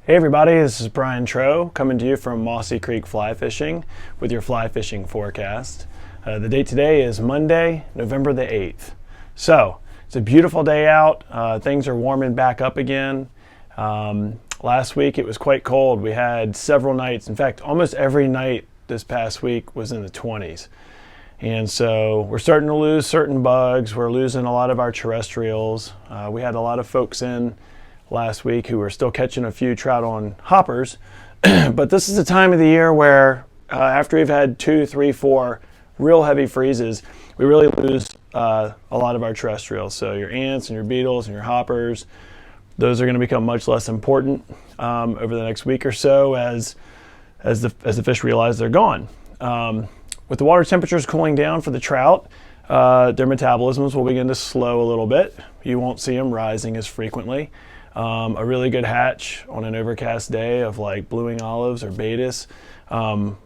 Hey everybody, this is Brian Troe coming to you from Mossy Creek Fly Fishing with your fly fishing forecast. The date today is Monday, November the 8th. So, it's a beautiful day out. Things are warming back up again. Last week it was quite cold. We had several nights. In fact, almost every night this past week was in the 20s. And so we're starting to lose certain bugs. We're losing a lot of our terrestrials. We had a lot of folks in last week who were still catching a few trout on hoppers. But this is the time of the year where after we've had 2, 3, 4 real heavy freezes, we really lose a lot of our terrestrials. So your ants and your beetles and your hoppers, those are going to become much less important over the next week or so as the fish realize they're gone. With the water temperatures cooling down for the trout, their metabolisms will begin to slow a little bit. You won't see them rising as frequently. A really good hatch on an overcast day of like blueing olives or betas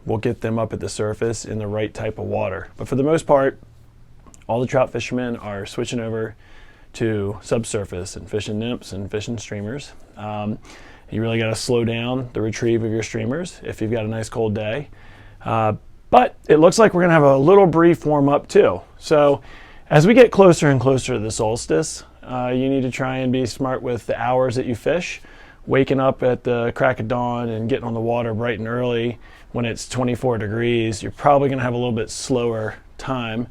will get them up at the surface in the right type of water. But for the most part, all the trout fishermen are switching over to subsurface and fishing nymphs and fishing streamers. You really got to slow down the retrieve of your streamers if you've got a nice cold day. But it looks like we're going to have a little brief warm up too. So as we get closer and closer to the solstice, you need to try and be smart with the hours that you fish. Waking up at the crack of dawn and getting on the water bright and early when it's 24 degrees, you're probably going to have a little bit slower time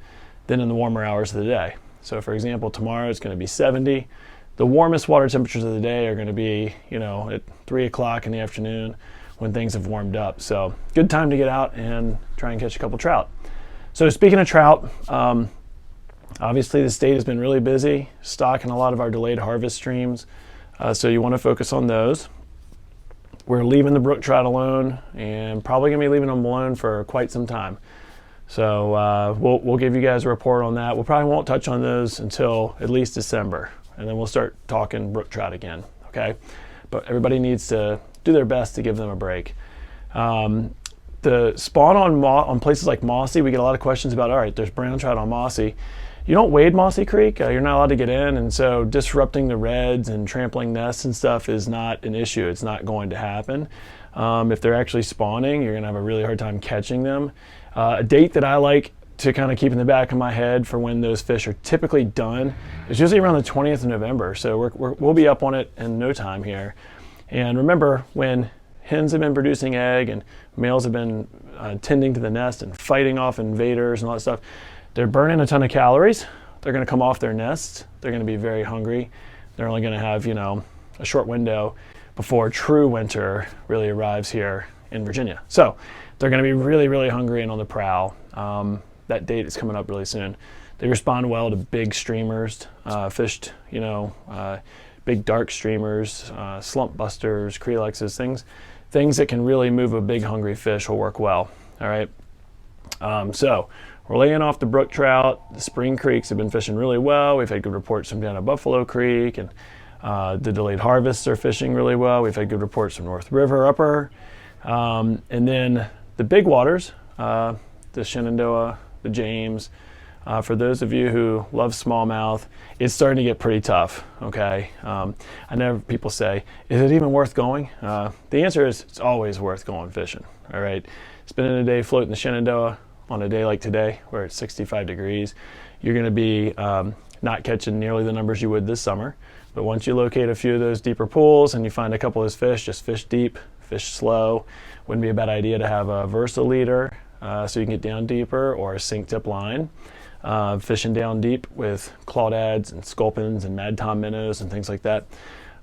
than in the warmer hours of the day. So for example, tomorrow it's going to be 70. The warmest water temperatures of the day are going to be, at 3 o'clock in the afternoon when things have warmed up. So good time to get out and try and catch a couple trout. So speaking of trout, obviously the state has been really busy stocking a lot of our delayed harvest streams, so you want to focus on those. We're leaving the brook trout alone and probably going to be leaving them alone for quite some time. So we'll give you guys a report on that. We probably won't touch on those until at least December, and then we'll start talking brook trout again, okay? But everybody needs to do their best to give them a break. The spawn on places like Mossy, we get a lot of questions about, all right, there's brown trout on Mossy. You don't wade Mossy Creek, you're not allowed to get in, and so disrupting the reds and trampling nests and stuff is not an issue. It's not going to happen. If they're actually spawning, you're going to have a really hard time catching them. A date that I like to kind of keep in the back of my head for when those fish are typically done is usually around the 20th of November, so we'll be up on it in no time here. And remember, when hens have been producing egg and males have been tending to the nest and fighting off invaders and all that stuff, they're burning a ton of calories. They're going to come off their nests. They're going to be very hungry. They're only going to have, a short window before true winter really arrives here in Virginia. So they're going to be really, really hungry and on the prowl. That date is coming up really soon. They respond well to big streamers, fished, big dark streamers, slump busters, crelexes, things that can really move a big hungry fish will work well. All right. So we're laying off the brook trout. The spring creeks have been fishing really well. We've had good reports from down at Buffalo Creek, and the delayed harvests are fishing really well. We've had good reports from North River Upper. And then the big waters, the Shenandoah, the James, for those of you who love smallmouth, it's starting to get pretty tough, okay? I know people say, is it even worth going? The answer is it's always worth going fishing, all right? Spending a day floating the Shenandoah on a day like today where it's 65 degrees, you're going to be not catching nearly the numbers you would this summer. But once you locate a few of those deeper pools and you find a couple of those fish, just fish deep, fish slow. Wouldn't be a bad idea to have a Versa leader so you can get down deeper, or a sink tip line. Fishing down deep with clawdads and sculpins and mad tom minnows and things like that.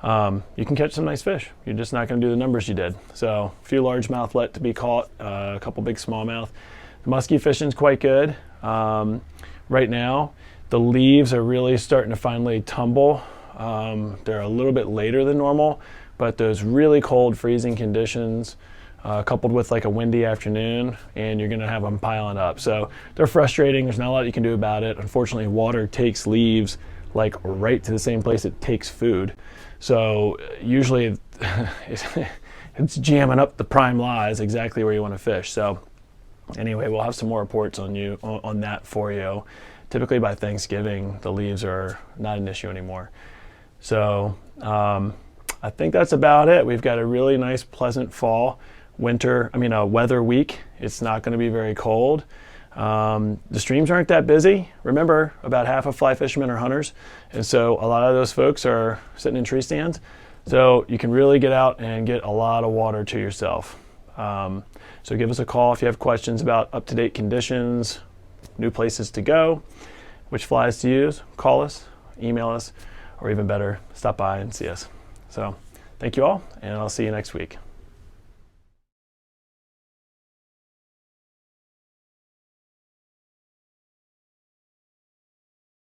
You can catch some nice fish. You're just not going to do the numbers you did. So a few largemouth let to be caught, a couple big smallmouth. The musky fishing is quite good. Right now, the leaves are really starting to finally tumble. They're a little bit later than normal, but those really cold freezing conditions coupled with like a windy afternoon, and you're going to have them piling up. So they're frustrating. There's not a lot you can do about it. Unfortunately, water takes leaves like right to the same place it takes food. So usually it's jamming up the prime lies exactly where you want to fish. So anyway, we'll have some more reports on that for you. Typically by Thanksgiving, the leaves are not an issue anymore. So I think that's about it. We've got a really nice, pleasant fall, weather week. It's not going to be very cold. The streams aren't that busy. Remember, about half of fly fishermen are hunters, and so a lot of those folks are sitting in tree stands. So you can really get out and get a lot of water to yourself. So give us a call if you have questions about up-to-date conditions, new places to go, which flies to use. Call us, email us, or even better, stop by and see us. So thank you all, and I'll see you next week.